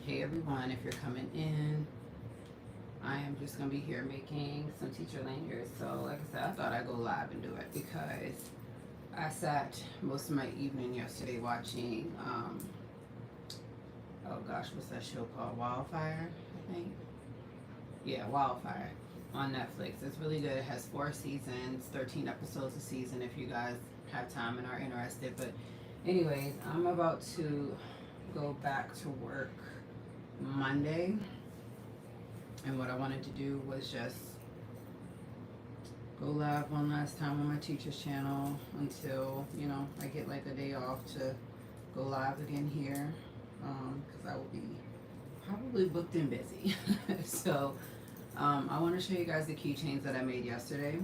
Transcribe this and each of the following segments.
Hey everyone, if you're coming in, I am just gonna be here making some teacher lanyards. So like I said, I thought I'd go live and do it because I sat most of my evening yesterday watching oh gosh, what's that show called? Wildfire, I think. Yeah, Wildfire on Netflix. It's really good. It has 4 seasons, 13 episodes a season if you guys have time and are interested. But anyways, I'm about to go back to work Monday, and what I wanted to do was just go live one last time on my teacher's channel until I get like a day off to go live again here, because I will be probably booked and busy. So I want to show you guys the keychains that I made yesterday,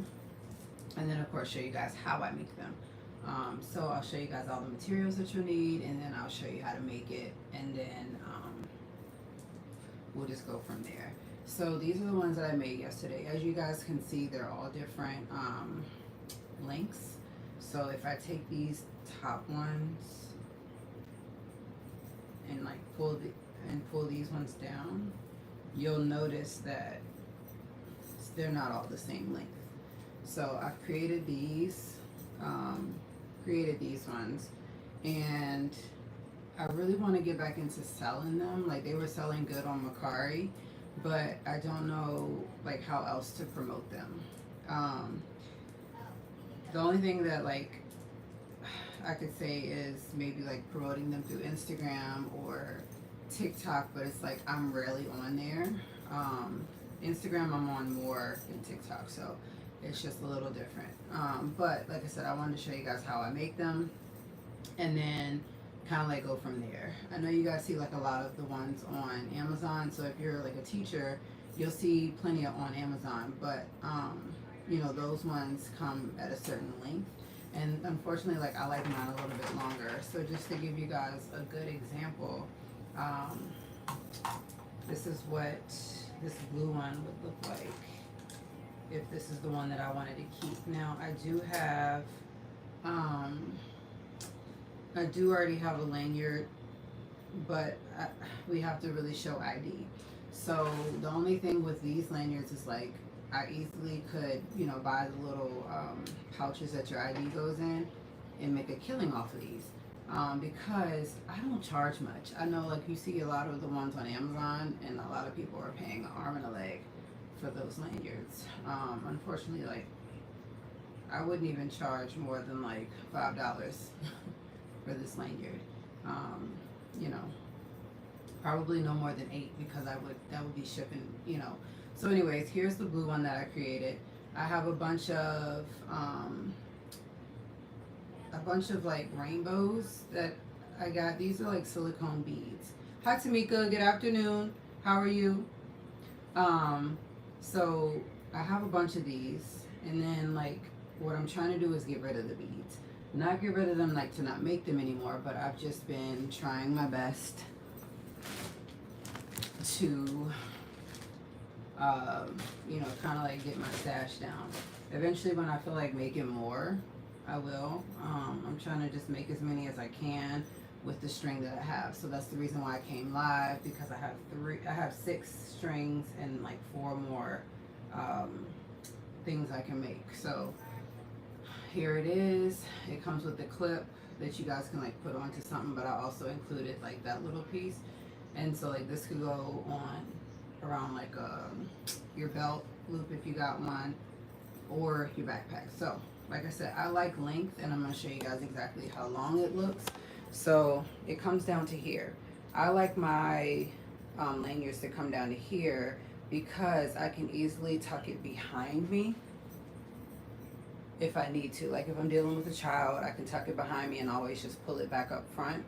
and then of course show you guys how I make them. So I'll show you guys all the materials that you'll need, and then I'll show you how to make it, and then we'll just go from there. So these are the ones that I made yesterday. As you guys can see, they're all different lengths. So if I take these top ones and like pull these ones down, you'll notice that they're not all the same length. So I've created these ones, and I really want to get back into selling them. Like, they were selling good on Macari, but I don't know like how else to promote them. The only thing that like I could say is maybe like promoting them through Instagram or TikTok, but it's like I'm rarely on there. Instagram I'm on more than TikTok, so it's just a little different. But like I said, I wanted to show you guys how I make them, and then kind of like go from there. I know you guys see like a lot of the ones on Amazon, so if you're like a teacher, you'll see plenty of on Amazon, but those ones come at a certain length, and unfortunately like I like mine a little bit longer. So just to give you guys a good example, this is what this blue one would look like if this is the one that I wanted to keep. Now I do already have a lanyard, but we have to really show ID. So the only thing with these lanyards is like I easily could, buy the little pouches that your ID goes in and make a killing off of these, because I don't charge much. I know like you see a lot of the ones on Amazon, and a lot of people are paying an arm and a leg for those lanyards. Unfortunately, like I wouldn't even charge more than like $5 for this lanyard. Probably no more than 8, because that would be shipping. So anyways, here's the blue one that I created. I have a bunch of like rainbows that I got. These are like silicone beads. Hi Tamika, good afternoon. How are you? So I have a bunch of these, and then like what I'm trying to do is get rid of the beads. Not get rid of them like to not make them anymore, but I've just been trying my best to kind of like get my stash down. Eventually when I feel like making more, I will. I'm trying to just make as many as I can with the string that I have. So that's the reason why I came live, because I have 6 strings and like 4 more things I can make. So here it is. It comes with the clip that you guys can like put onto something, but I also included like that little piece. And so like this could go on around like your belt loop if you got one, or your backpack. So like I said, I like length, and I'm going to show you guys exactly how long it looks. So it comes down to here. I like my lanyards to come down to here, because I can easily tuck it behind me if I need to. Like if I'm dealing with a child, I can tuck it behind me and always just pull it back up front.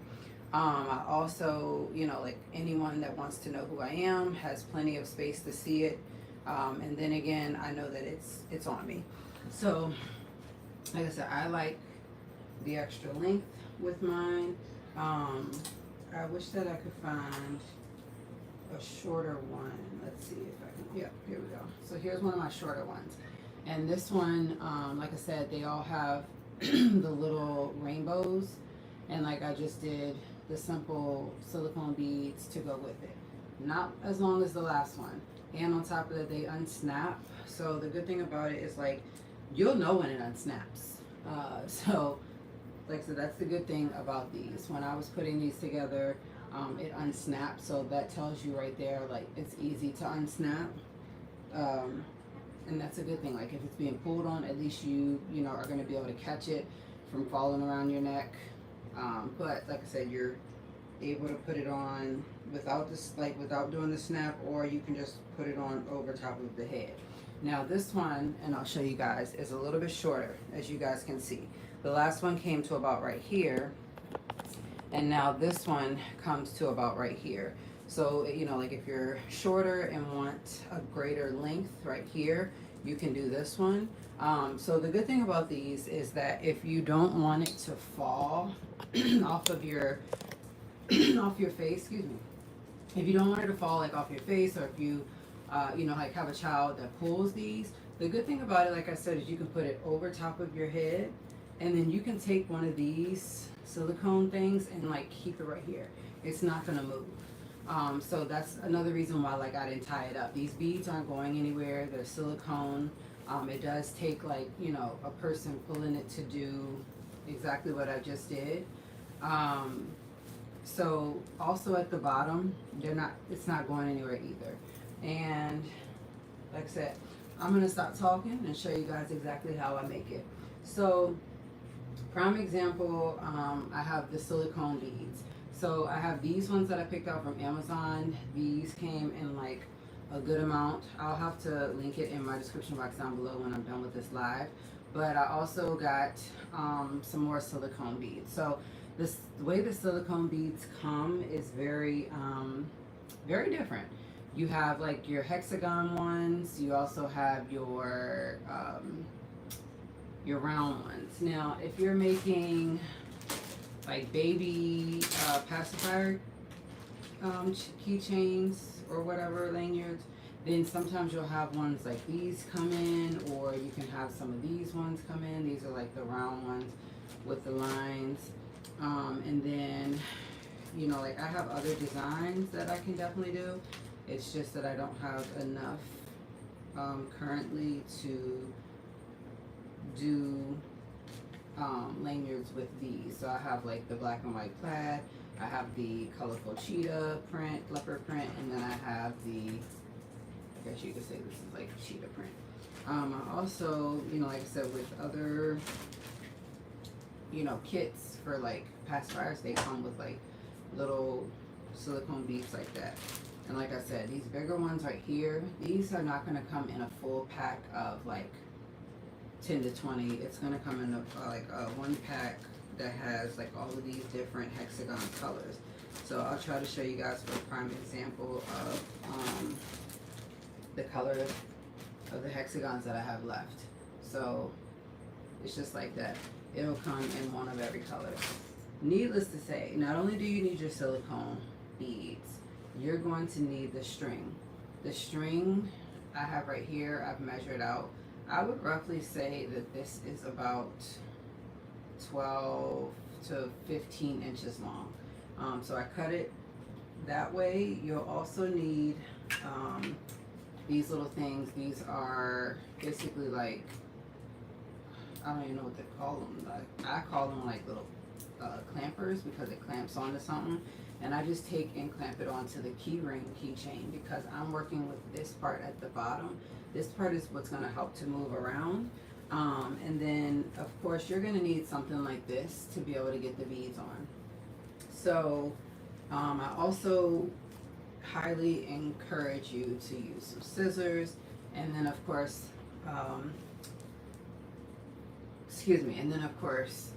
I also, like anyone that wants to know who I am has plenty of space to see it. And then again, I know that it's on me. So like I said, I like the extra length with mine. I wish that I could find a shorter one. Let's see if I can. Yeah, here we go. So here's one of my shorter ones. And this one, like I said, they all have the little rainbows. And like I just did the simple silicone beads to go with it. Not as long as the last one. And on top of that, they unsnap. So the good thing about it is like, you'll know when it unsnaps. So like I said, that's the good thing about these. When I was putting these together, it unsnapped. So that tells you right there, like it's easy to unsnap. And that's a good thing. Like if it's being pulled on, at least you know, are going to be able to catch it from falling around your neck. But like I said, you're able to put it on without this, like without doing the snap, or you can just put it on over top of the head. Now this one, and I'll show you guys, is a little bit shorter, as you guys can see. The last one came to about right here, and now this one comes to about right here. So, you know, like if you're shorter and want a greater length right here, you can do this one. So the good thing about these is that if you don't want it to fall off of your off your face, excuse me, if you don't want it to fall like off your face, or if you you know, like have a child that pulls these, the good thing about it, like I said, is you can put it over top of your head, and then you can take one of these silicone things and like keep it right here. It's not gonna move. So that's another reason why, like, I didn't tie it up. These beads aren't going anywhere. They're silicone. It does take, like, you know, a person pulling it to do exactly what I just did. So also at the bottom, it's not going anywhere either. And like I said, I'm gonna stop talking and show you guys exactly how I make it. So prime example, I have the silicone beads. So I have these ones that I picked out from Amazon. These came in like a good amount. I'll have to link it in my description box down below when I'm done with this live. But I also got some more silicone beads. So the way the silicone beads come is very, very different. You have like your hexagon ones. You also have your round ones. Now, if you're making like baby pacifier keychains or whatever, lanyards, then sometimes you'll have ones like these come in, or you can have some of these ones come in. These are like the round ones with the lines. And then, you know, like I have other designs that I can definitely do. It's just that I don't have enough currently to do lanyards with these. So I have like the black and white plaid, I have the colorful cheetah print, leopard print, and then I have the, I guess you could say this is like cheetah print. I also, you know, like I said, with other, you know, kits for like pacifiers, they come with like little silicone beads like that. And like I said, these bigger ones right here, these are not going to come in a full pack of like 10 to 20. It's going to come in a one pack that has like all of these different hexagon colors. So I'll try to show you guys for a prime example of the color of the hexagons that I have left. So it's just like that. It'll come in one of every color. Needless to say, not only do you need your silicone beads, you're going to need the string. The string I have right here, I've measured out. I would roughly say that this is about 12 to 15 inches long. So I cut it that way. You'll also need these little things. These are basically like, I don't even know what they call them. Like, I call them like little clampers, because it clamps onto something. And I just take and clamp it onto the key ring keychain, because I'm working with this part at the bottom. This part is what's going to help to move around. And then, of course, you're going to need something like this to be able to get the beads on. So I also highly encourage you to use some scissors, and then of course, and then of course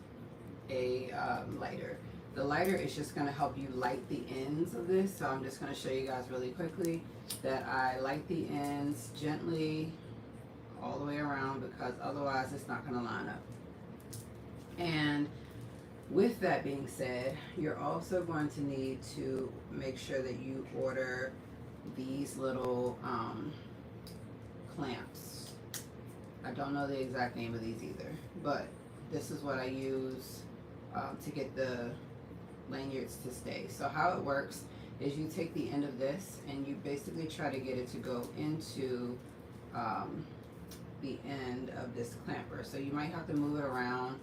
a lighter. The lighter is just going to help you light the ends of this. So I'm just going to show you guys really quickly that I light the ends gently all the way around, because otherwise it's not going to line up. And with that being said, you're also going to need to make sure that you order these little clamps. I don't know the exact name of these either, but this is what I use to get the lanyards to stay. So how it works is you take the end of this and you basically try to get it to go into the end of this clamper. So you might have to move it around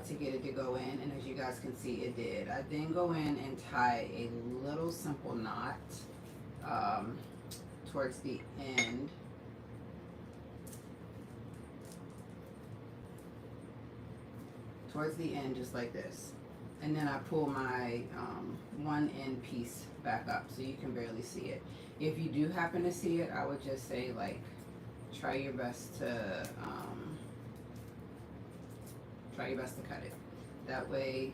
to get it to go in, and as you guys can see, it did. I then go in and tie a little simple knot towards the end. Towards the end, just like this. And then I pull my one end piece back up so you can barely see it. If you do happen to see it, I would just say, like, try your best to cut it. That way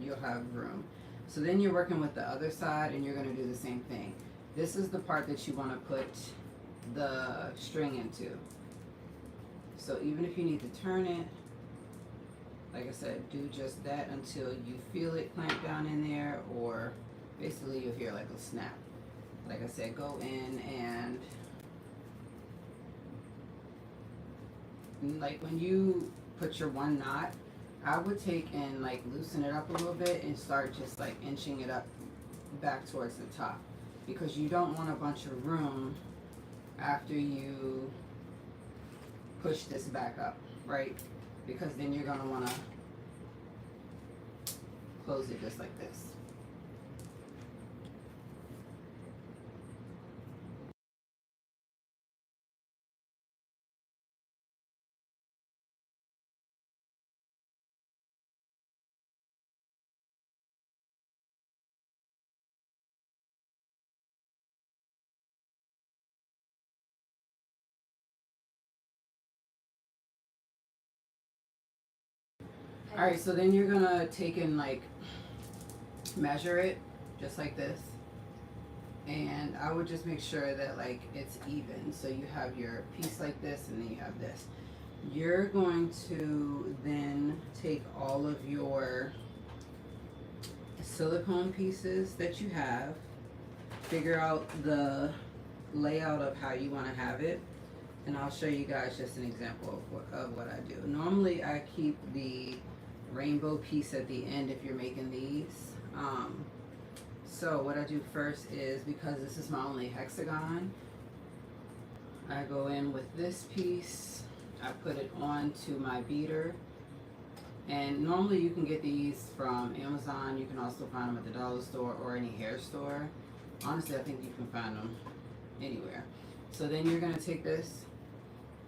you'll have room. So then you're working with the other side and you're going to do the same thing. This is the part that you want to put the string into. So even if you need to turn it, like I said, do just that until you feel it clamp down in there, or basically you'll hear like a snap. Like I said, go in and like when you put your one knot, I would take and like loosen it up a little bit and start just like inching it up back towards the top, because you don't want a bunch of room after you push this back up, right? Because then you're going to want to close it just like this. All right, so then you're gonna take and like measure it just like this, and I would just make sure that like it's even. So you have your piece like this, and then you have this. You're going to then take all of your silicone pieces that you have, figure out the layout of how you want to have it, and I'll show you guys just an example of what I do. Normally I keep the rainbow piece at the end if you're making these. So what I do first is, because this is my only hexagon, I go in with this piece, I put it onto my beater, and normally you can get these from Amazon. You can also find them at the dollar store or any hair store. Honestly, I think you can find them anywhere. So then you're gonna take this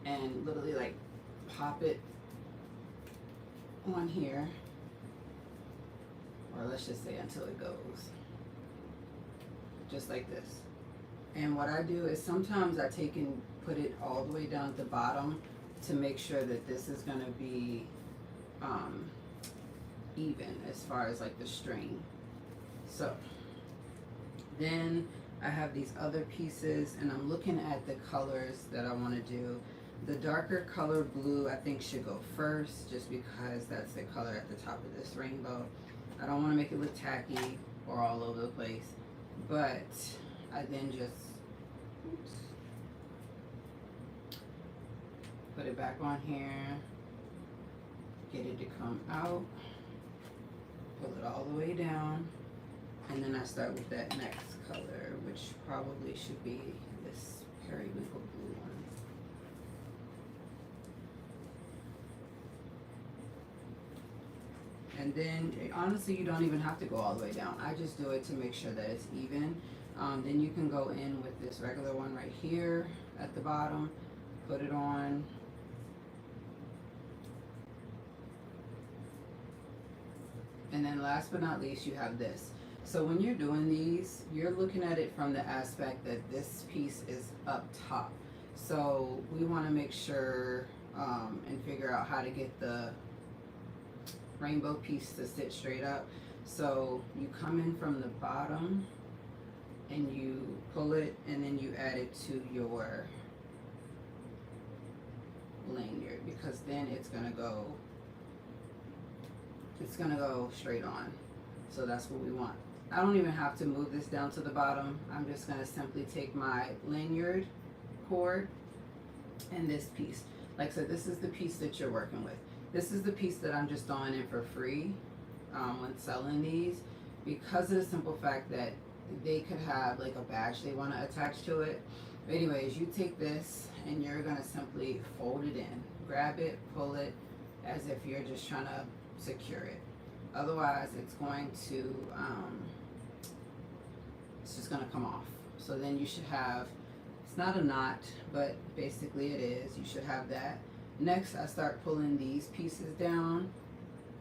and literally like pop it on here, or let's just say until it goes, just like this. And what I do is sometimes I take and put it all the way down at the bottom to make sure that this is going to be even as far as like the string. So then I have these other pieces, and I'm looking at the colors that I want to do. The darker color blue I think should go first, just because that's the color at the top of this rainbow. I don't want to make it look tacky or all over the place, but I then just put it back on here, get it to come out, pull it all the way down, and then I start with that next color, which probably should be this periwinkle blue one. And then honestly, you don't even have to go all the way down. I just do it to make sure that it's even. Then you can go in with this regular one right here at the bottom, put it on. And then last but not least, you have this. So when you're doing these, you're looking at it from the aspect that this piece is up top. So we want to make sure and figure out how to get the rainbow piece to sit straight up. So you come in from the bottom and you pull it, and then you add it to your lanyard, because then it's gonna go straight on. So that's what we want. I don't even have to move this down to the bottom. I'm just gonna simply take my lanyard cord and this piece. Like I said, this is the piece that you're working with. This is the piece that I'm just throwing in for free. when selling these, because of the simple fact that they could have like a badge they want to attach to it. But anyways, you take this and you're gonna simply fold it in, grab it, pull it as if you're just trying to secure it. Otherwise, it's going to it's just gonna come off. So then you should have, it's not a knot, but basically it is. You should have that. Next, I start pulling these pieces down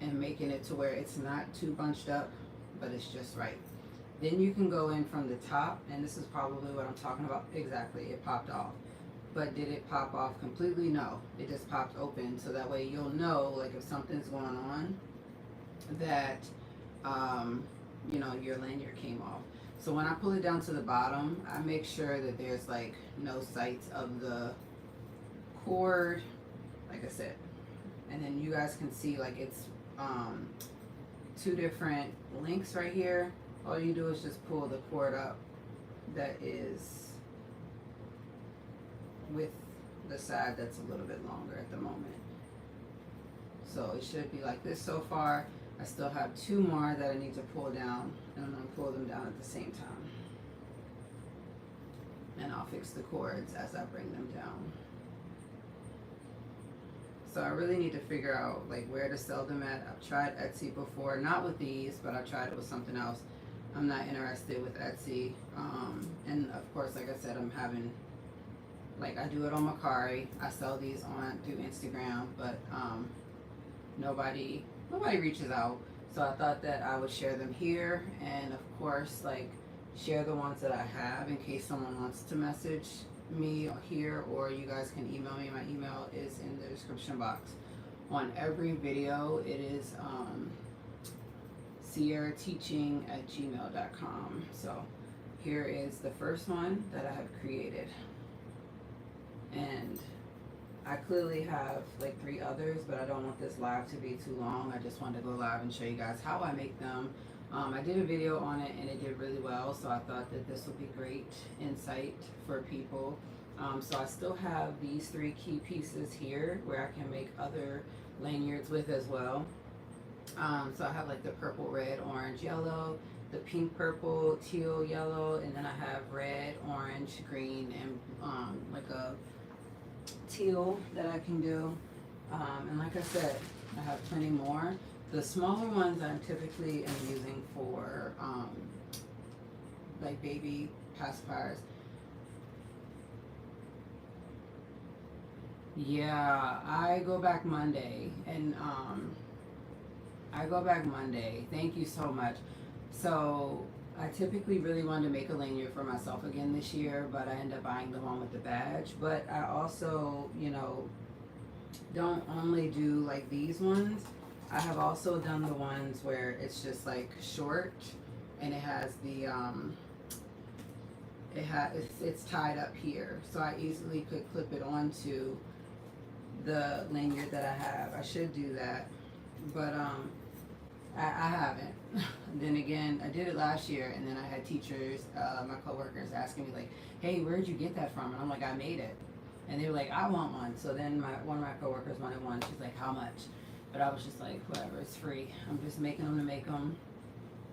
and making it to where it's not too bunched up, but it's just right. Then you can go in from the top, and this is probably what I'm talking about. Exactly, it popped off. But did it pop off completely? No, it just popped open, so that way you'll know, like, if something's going on, that you know, your lanyard came off. So when I pull it down to the bottom, I make sure that there's like no sights of the cord, like I said, and then you guys can see like it's two different links right here. All you do is just pull the cord up that is with the side that's a little bit longer at the moment. So it should be like this so far. I still have two more that I need to pull down, and I'm going to pull them down at the same time. And I'll fix the cords as I bring them down. So I really need to figure out like where to sell them at. I've tried Etsy before, not with these, but I've tried it with something else. I'm not interested with Etsy. And of course, like I said, I'm having, like, I do it on Macari. I sell these on through Instagram, but nobody reaches out. So I thought that I would share them here, and of course, like, share the ones that I have in case someone wants to message me here, or you guys can email me. My email is in the description box. On every video, it is cairateaching@gmail.com. So here is the first one that I have created, and I clearly have like 3 others, but I don't want this live to be too long. I just wanted to go live and show you guys how I make them. I did a video on it and it did really well, so I thought that this would be great insight for people. So I still have these 3 key pieces here where I can make other lanyards with as well. So I have like the purple, red, orange, yellow, the pink, purple, teal, yellow, and then I have red, orange, green, and like a teal that I can do. And like I said, I have plenty more. The smaller ones I'm typically am using for like baby pacifiers. Yeah, I go back Monday, and I go back Monday. Thank you so much. So I typically really wanted to make a lanyard for myself again this year, but I ended up buying the one with the badge. But I also, you know, don't only do like these ones. I have also done the ones where it's just like short, and it has the it's tied up here, so I easily could clip it onto the lanyard that I have. I should do that, but I haven't. Then again, I did it last year, and then I had teachers, my coworkers, asking me like, "Hey, where'd you get that from?" And I'm like, "I made it." And they were like, "I want one." So then one of my coworkers wanted one. She's like, "How much?" But I was just like, whatever, it's free. I'm just making them to make them,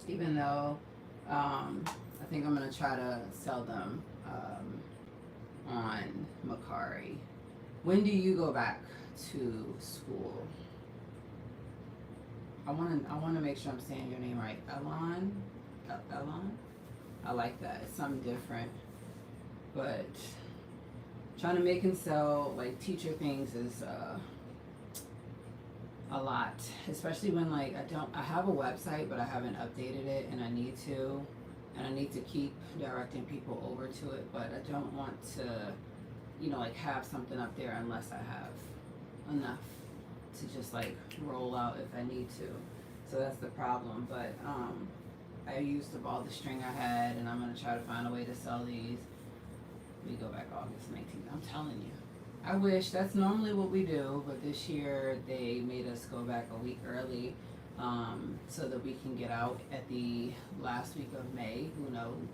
even though I think I'm gonna try to sell them on Macari. When do you go back to school? I wanna make sure I'm saying your name right. Elon? Elon? I like that. It's something different. But trying to make and sell like teacher things is a lot, especially when like I have a website, but I haven't updated it, and I need to keep directing people over to it, but I don't want to, you know, like have something up there unless I have enough to just like roll out if I need to. So that's the problem. But I used up all the string I had, and I'm gonna try to find a way to sell these. We go back August 19th. I'm telling you, I wish that's normally what we do, but this year they made us go back a week early, so that we can get out at the last week of May. Who knows?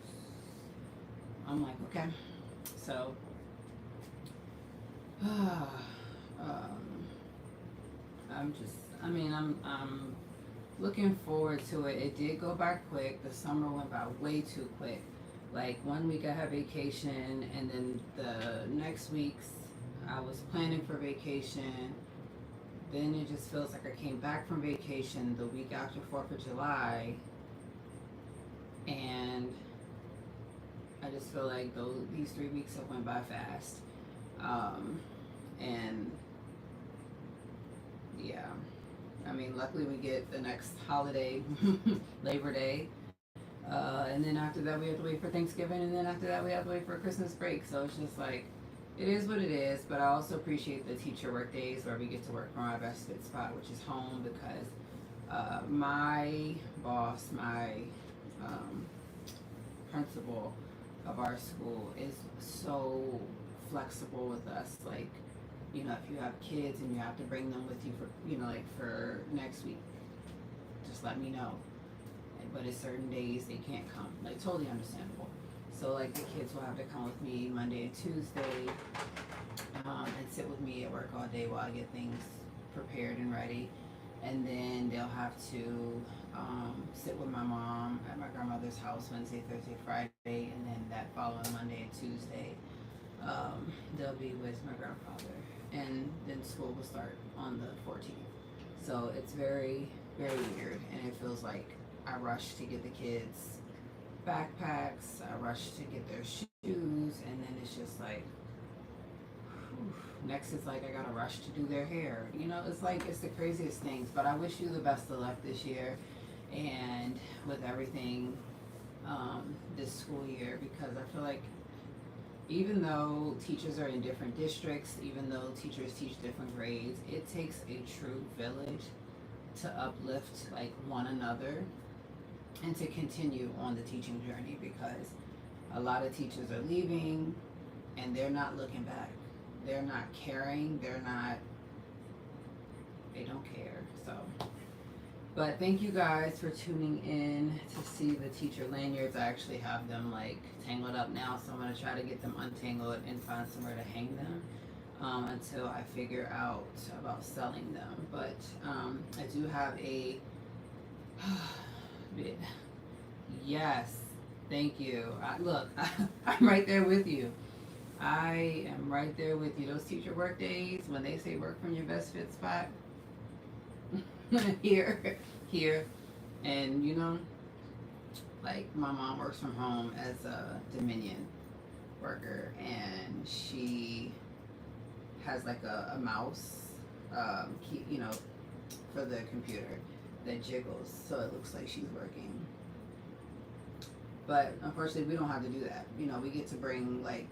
I'm like, okay. So I'm looking forward to it. It did go by quick. The summer went by way too quick. Like 1 week I had vacation, and then the next weeks I was planning for vacation. Then it just feels like I came back from vacation the week after 4th of July, and I just feel like these 3 weeks have went by fast. And yeah, I mean, luckily we get the next holiday, Labor Day, and then after that we have to wait for Thanksgiving, and then after that we have to wait for Christmas break. So it's just like, it is what it is. But I also appreciate the teacher work days where we get to work from our best fit spot, which is home, because my boss, my principal of our school, is so flexible with us. Like, you know, if you have kids and you have to bring them with you for, you know, like for next week, just let me know. But it's certain days they can't come. Like, totally understandable. So like the kids will have to come with me Monday and Tuesday, and sit with me at work all day while I get things prepared and ready. And then they'll have to sit with my mom at my grandmother's house Wednesday, Thursday, Friday, and then that following Monday and Tuesday, they'll be with my grandfather. And then school will start on the 14th. So it's very, very weird, and it feels like I rush to get the kids backpacks, I rush to get their shoes, and then it's just like, whew. Next it's like I gotta rush to do their hair. You know, it's like, it's the craziest things. But I wish you the best of luck this year, and with everything this school year, because I feel like even though teachers are in different districts, even though teachers teach different grades, it takes a true village to uplift like one another and to continue on the teaching journey, because a lot of teachers are leaving and they're not looking back. They're not caring. They don't care. So, but thank you guys for tuning in to see the teacher lanyards. I actually have them like tangled up now, so I'm going to try to get them untangled and find somewhere to hang them until I figure out about selling them. But I do have a yes, thank you. Look, I'm right there with you. I am right there with you. Those teacher work days, when they say work from your best fit spot, here, and you know, like my mom works from home as a Dominion worker, and she has like a mouse, key, you know, for the computer that jiggles, so it looks like she's working. But unfortunately, we don't have to do that. You know, we get to bring like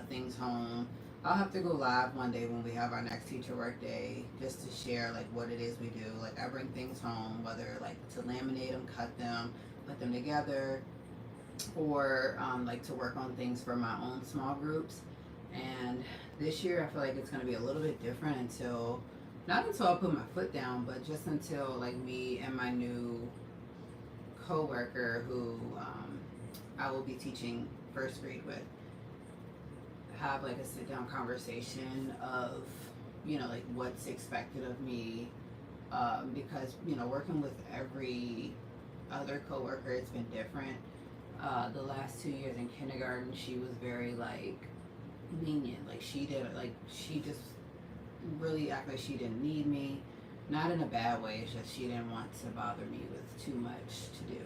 things home. I'll have to go live one day when we have our next teacher work day, just to share like what it is we do. Like, I bring things home, whether like to laminate them, cut them, put them together, or like to work on things for my own small groups. And this year I feel like it's going to be a little bit different not until I put my foot down, but just until like me and my new co-worker, who I will be teaching first grade with, have like a sit down conversation of, you know, like what's expected of me, because, you know, working with every other coworker, it's been different. The last 2 years in kindergarten, she was very like lenient. Like, she just really acted like she didn't need me, not in a bad way. It's just she didn't want to bother me with too much to do,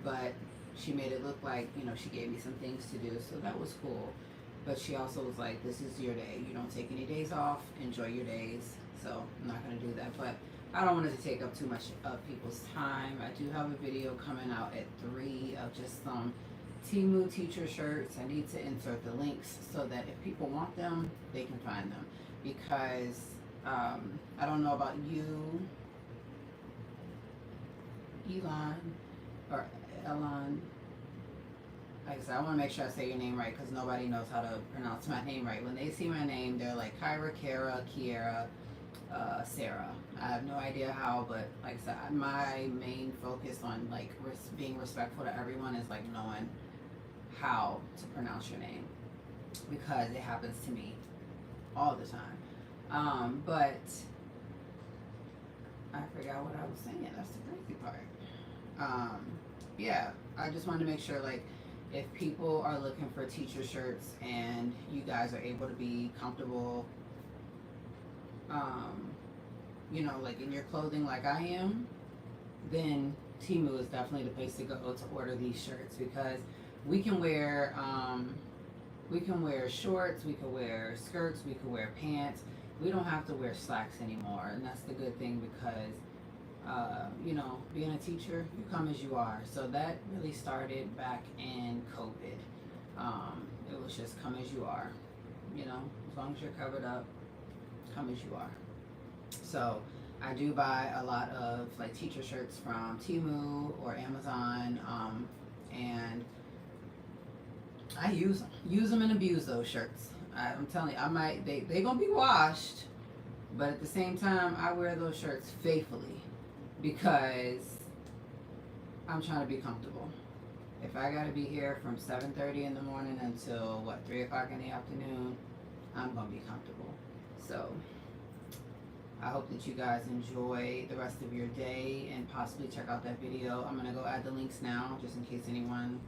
but she made it look like, you know, she gave me some things to do, so that was cool. But she also was like, this is your day. You don't take any days off. Enjoy your days. So I'm not going to do that. But I don't want it to take up too much of people's time. I do have a video coming out at 3 of just some Temu teacher shirts. I need to insert the links so that if people want them, they can find them. Because I don't know about you, Elon. Like I said, I want to make sure I say your name right, because nobody knows how to pronounce my name right. When they see my name, they're like Kyra, Kara, Kiera, Sarah. I have no idea how, but like I said, my main focus on like being respectful to everyone is like knowing how to pronounce your name, because it happens to me all the time. But I forgot what I was saying. That's the crazy part. Yeah, I just wanted to make sure, like, if people are looking for teacher shirts and you guys are able to be comfortable, um, you know, like in your clothing, like I am, then Temu is definitely the place to go to order these shirts because we can wear, we can wear shorts, we can wear skirts, we can wear pants. We don't have to wear slacks anymore, and that's the good thing because you know, being a teacher, you come as you are. So that really started back in COVID. It was just come as you are, you know, as long as you're covered up, come as you are. So I do buy a lot of like teacher shirts from Temu or Amazon, and I use them and abuse those shirts. I'm telling you, I might they gonna be washed, but at the same time, I wear those shirts faithfully because I'm trying to be comfortable. If I gotta be here from 7:30 in the morning until what 3 o'clock in the afternoon, I'm gonna be comfortable. So I hope that you guys enjoy the rest of your day and possibly check out that video. I'm gonna go add the links now just in case anyone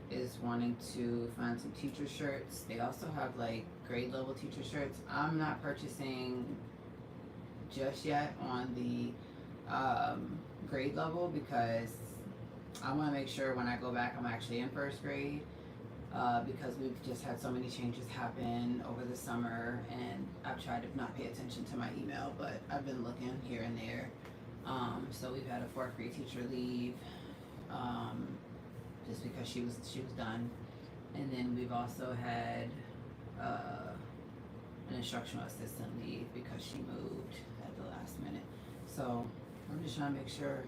is wanting to find some teacher shirts. They also have like grade level teacher shirts. I'm not purchasing just yet on the grade level because I want to make sure when I go back I'm actually in first grade, because we've just had so many changes happen over the summer and I've tried to not pay attention to my email, but I've been looking here and there. So we've had a fourth grade teacher leave, just because she was done, and then we've also had an instructional assistant leave because she moved at the last minute. So I'm just trying to make sure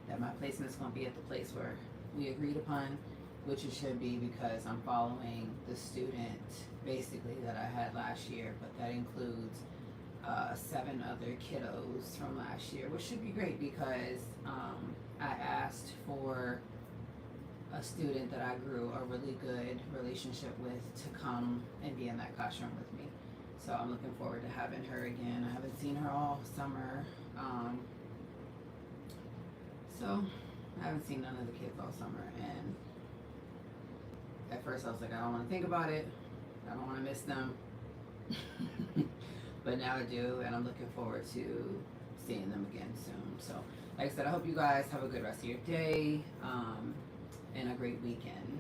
that my placement is going to be at the place where we agreed upon, which it should be because I'm following the student basically that I had last year, but that includes 7 other kiddos from last year, which should be great because I asked for a student that I grew a really good relationship with to come and be in that classroom with me. So I'm looking forward to having her again. I haven't seen her all summer. So I haven't seen none of the kids all summer, and at first I was like, I don't want to think about it. I don't want to miss them. But now I do, and I'm looking forward to seeing them again soon. So like I said, I hope you guys have a good rest of your day, and a great weekend.